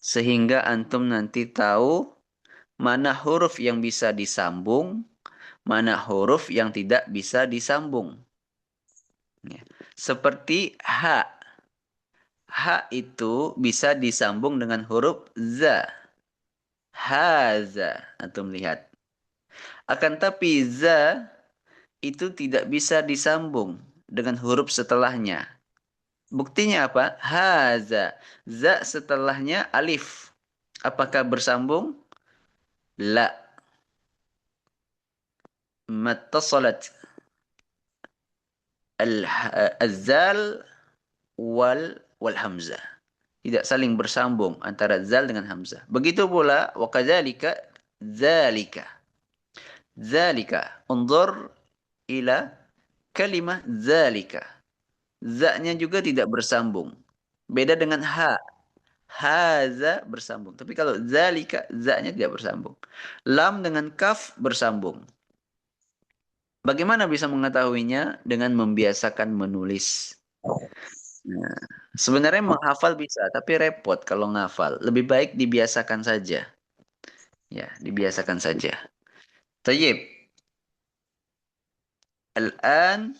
Sehingga antum nanti tahu mana huruf yang bisa disambung, mana huruf yang tidak bisa disambung. Ya. Seperti ha. Ha itu bisa disambung dengan huruf za. Haza. Antum lihat. Akan tapi za itu tidak bisa disambung dengan huruf setelahnya. Buktinya apa? Haza. Za setelahnya alif. Apakah bersambung? La. Mattasalat al-zal wal hamzah. Tidak saling bersambung antara zal dengan hamzah. Begitu pula wa kadzalika zalika. Zalika. Unzur ila kalimah zalika. Za-nya juga tidak bersambung. Beda dengan ha. Haza bersambung. Tapi kalau zalika, za-nya tidak bersambung. Lam dengan kaf bersambung. Bagaimana bisa mengetahuinya? Dengan membiasakan menulis. Nah, sebenarnya menghafal bisa, tapi repot kalau ngafal. Lebih baik dibiasakan saja. Ya, dibiasakan saja. Tayyib. Al-an,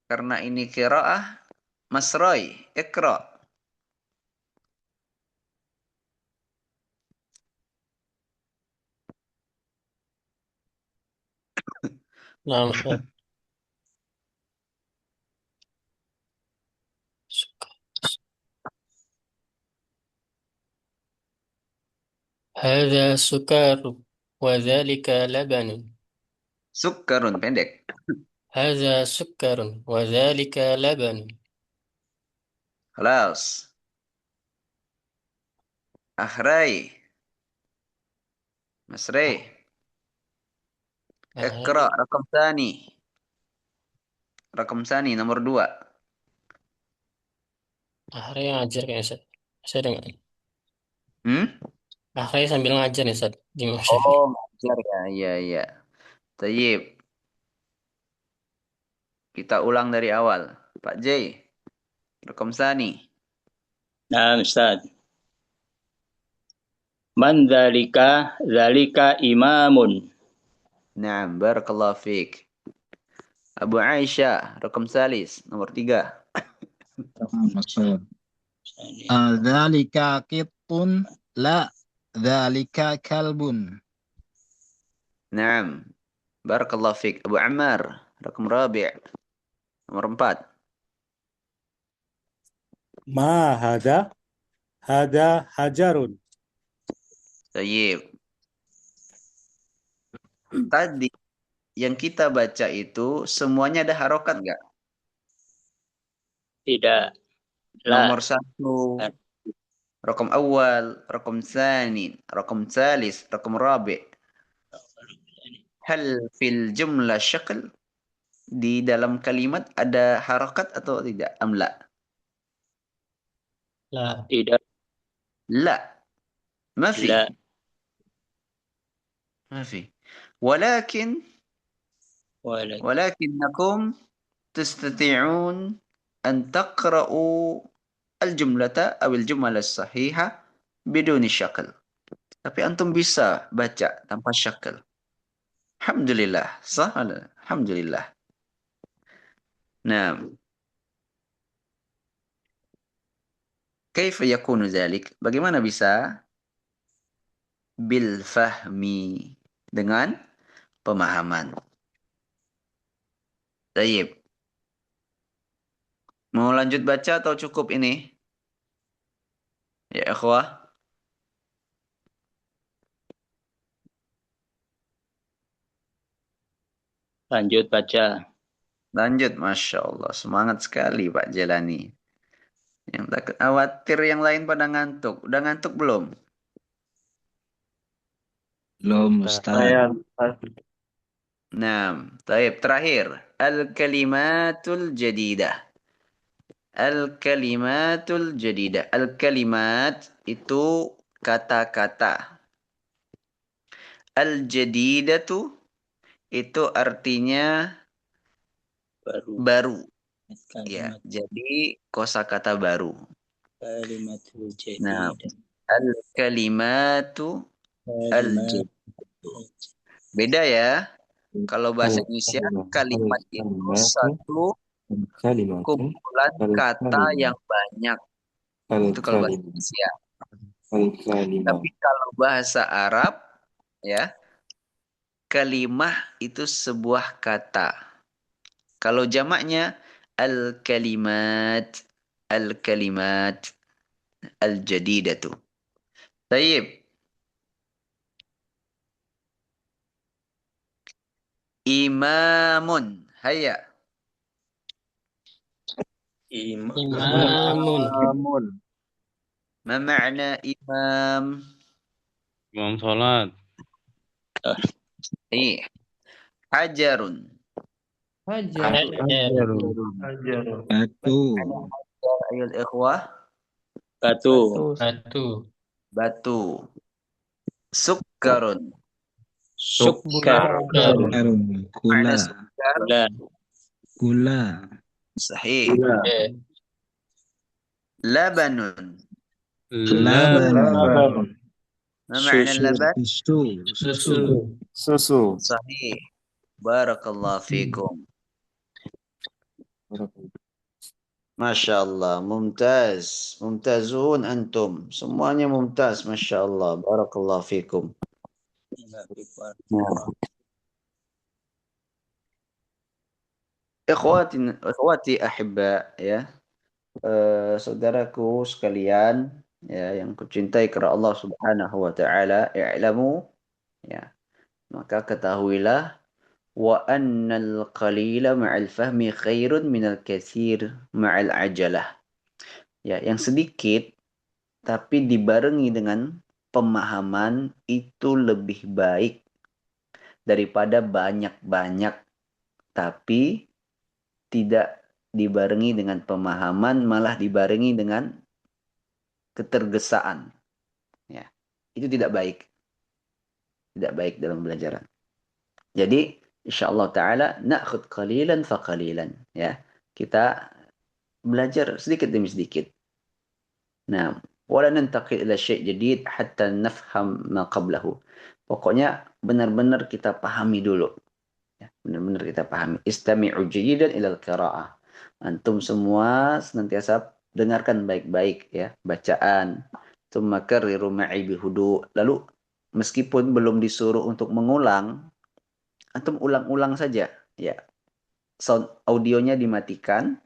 karena ini qiraah, Masroy, ikra. Nah, Ustaz. Hadza sukar wa dzalika laban. Sukkarun, pendek. Hadza sukarun wa dzalika laban. Khalas. Ahrai. Masri. Ikra, rakam tani. Rakam tani, nomor 2. Akhirnya ngajar kayaknya Ustaz. Saya dengar. Akhirnya sambil ngajar nih Ustaz di Imam Syafi'i. Oh, ngajar ya. Iya, iya. Tayyib. Kita ulang dari awal. Pak J. Rakam tani. Nah, Ustaz. Man dzalika? Dzalika imamun. Naam, barakallahu fiik. Abu Aisyah, rakam salis, nomor 3. Dzalika qittun la dzalika kalbun. Naam. Barakallahu fiik. Abu Ammar, rakam rabi'. Nomor 4. Ma hada hajarun. Tayyib. Tadi yang kita baca itu semuanya ada harokat nggak? Tidak. Nomor 1, rakam awal, rakam tsani, rakam tsalis, rakam rabi'. Hal fil jumlah syakl? Di dalam kalimat ada harokat atau tidak? Amla? La. Tidak. La. ما في. لا. ما في. ولكنكم تستطيعون أن تقرأوا الجملة أو الجمل الصحيحة بدون شكل. Tapi antum bisa baca tanpa syakal. Alhamdulillah. Sah? Alhamdulillah. Nah, kaifa yakunu dzalik? Bagaimana bisa? Bil fahmi, dengan pemahaman. Tayyib. Mau lanjut baca atau cukup ini? Ya, ikhwah. Lanjut baca. Lanjut, Masya Allah. Semangat sekali Pak Jelani. Yang takut khawatir yang lain pada ngantuk. Udah ngantuk belum? Belum, Ustaz. Nah, taib. Terakhir. Al-kalimatul jadidah. Al-kalimatul jadidah. Al-kalimat itu kata-kata. Al-jadidatu itu artinya baru. Ya, jadi kosakata baru. Kalimatul Nah, jadidah. al-kalimatu al-jadidah. Beda ya. Kalau bahasa Indonesia, kalimat itu satu kumpulan kata yang banyak. Itu kalau bahasa Indonesia. Tapi kalau bahasa Arab, ya, kalimah itu sebuah kata. Kalau jamaknya al-kalimat, al-kalimat, al-jadidatu. Tayyib. Imamun. Hayya. Imamun. Ma ma'na imam? Imam sholat. Iya. Hajarun. Batu. Ayol ikhwah. Batu. Batu. Sukkarun. Sukkar. Gula. Gula. Sahih. Labanun. Laban. Ma ma'na laban? Susu. Sahih. Barakallahu fikum. Masya Allah, mumtaz. Mumtazun antum. Semuanya mumtaz, Masya Allah. Barakallahu fikum. Ikhwati ahibba, ya. Saudaraku sekalian, ya, yang kucintai karena Allah Subhanahu wa taala, i'lamu, ya. Maka ketahuilah wa annal qalila ma'al fahmi khairun minal katsir ma'al ajalah. Ya, yang sedikit tapi dibarengi dengan pemahaman itu lebih baik daripada banyak-banyak tapi tidak dibarengi dengan pemahaman, malah dibarengi dengan ketergesaan. Ya, itu tidak baik. Tidak baik dalam belajaran. Jadi, insyaallah ta'ala, na'khud qalilan fa qalilan. Ya, kita belajar sedikit demi sedikit. Nah, wala nantaqil ila syai' jadid hatta nafham ma qablahu. Pokoknya benar-benar kita pahami dulu. Ya, benar-benar kita pahami. Istami'u jayidan ila al-qira'ah. Antum semua senantiasa dengarkan baik-baik ya bacaan. Tsumma karriru ma'i bihudu. Lalu meskipun belum disuruh untuk mengulang, antum ulang-ulang saja ya. Sound audionya dimatikan,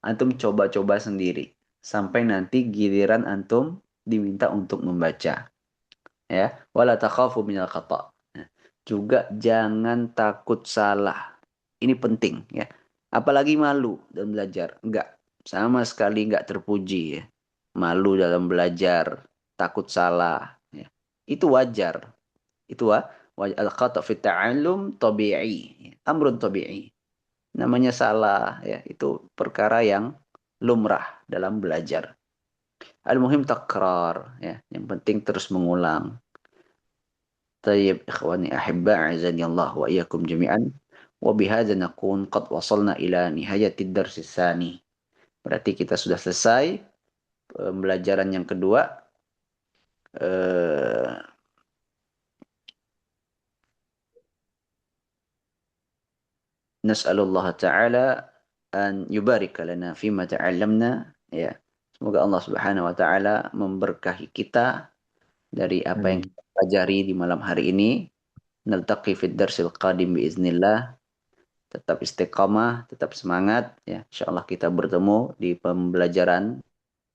antum coba-coba sendiri sampai nanti giliran antum diminta untuk membaca. Ya, wala takhafu minal khata'. Nah, juga jangan takut salah. Ini penting ya. Apalagi malu dalam belajar. Enggak, sama sekali enggak terpuji ya. Malu dalam belajar, takut salah ya. Itu wajar. Itu al-khata' fi ta'allum tabi'i. Amrun tabi'i. Namanya salah ya, itu perkara yang lumrah dalam belajar. Al-muhim takrar ya, yang penting terus mengulang. طيب إخواني أحباء أعزني الله وإياكم جميعا وبهذا نكون قد وصلنا إلى نهاية الدرس الثاني. Berarti kita sudah selesai pembelajaran yang kedua. Nas'alullah ta'ala an yubarika lana fima ta'allamna ya. Semoga Allah Subhanahu wa taala memberkahi kita dari apa yang kita pelajari di malam hari ini. Naltaqi fid darsil qadim biiznillah. Tetap istiqamah, tetap semangat ya. Insyaallah kita bertemu di pembelajaran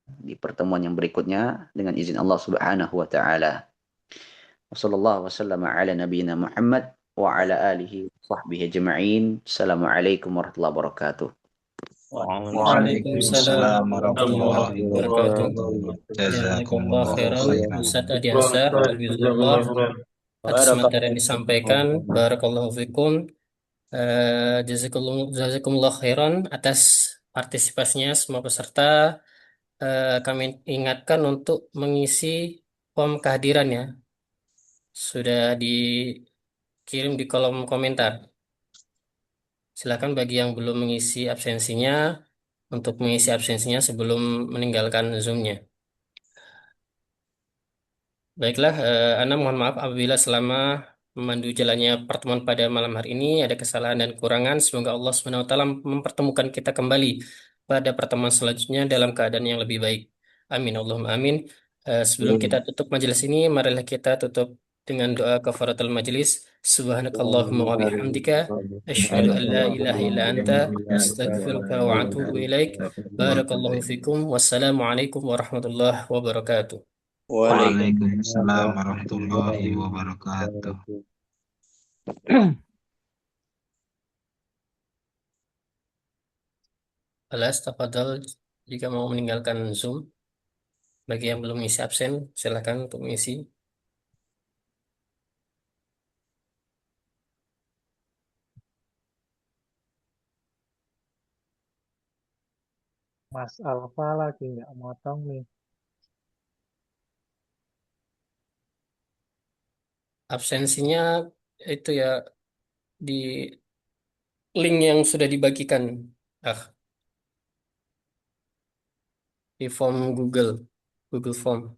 di pertemuan yang berikutnya dengan izin Allah Subhanahu wa taala. Wassallallahu wasallam ala nabiyyina Muhammad wa ala alihi wa sahbihi ajma'in. Assalamualaikum warahmatullahi wabarakatuh. Waalaikumsalam warahmatullahi wabarakatuh. Jazakumullah Jazakumullahu khairan khairan. Ustaz Adi Ansar Hafizullah atas materi yang disampaikan. Barakallahu fikum. Jazakumullah khairan atas partisipasinya semua peserta. Kami ingatkan untuk mengisi form kehadiran ya. Sudah dikirim di kolom komentar. Silakan bagi yang belum mengisi absensinya untuk mengisi absensinya sebelum meninggalkan Zoom-nya. Baiklah, Ana mohon maaf apabila selama memandu jalannya pertemuan pada malam hari ini ada kesalahan dan kekurangan. Semoga Allah Subhanahu wa taala mempertemukan kita kembali pada pertemuan selanjutnya dalam keadaan yang lebih baik. Amin Allahumma amin. Sebelum kita tutup majelis ini, marilah kita tutup dengan doa kafaratul majelis. Subhanakallahumma wa bihamdika asyhadu an la ilaha illa anta astaghfiruka wa atubu ilaik. Barakallahu fikum. Wassalamualaikum warahmatullahi wabarakatuh. Waalaikumsalam warahmatullahi wabarakatuh. Alas, tafadhal jika mau meninggalkan Zoom. Bagi yang belum mengisi absen, silakan untuk mengisi. Mas Alfa lagi nggak motong nih. Absensinya itu ya di link yang sudah dibagikan. Di form Google Form.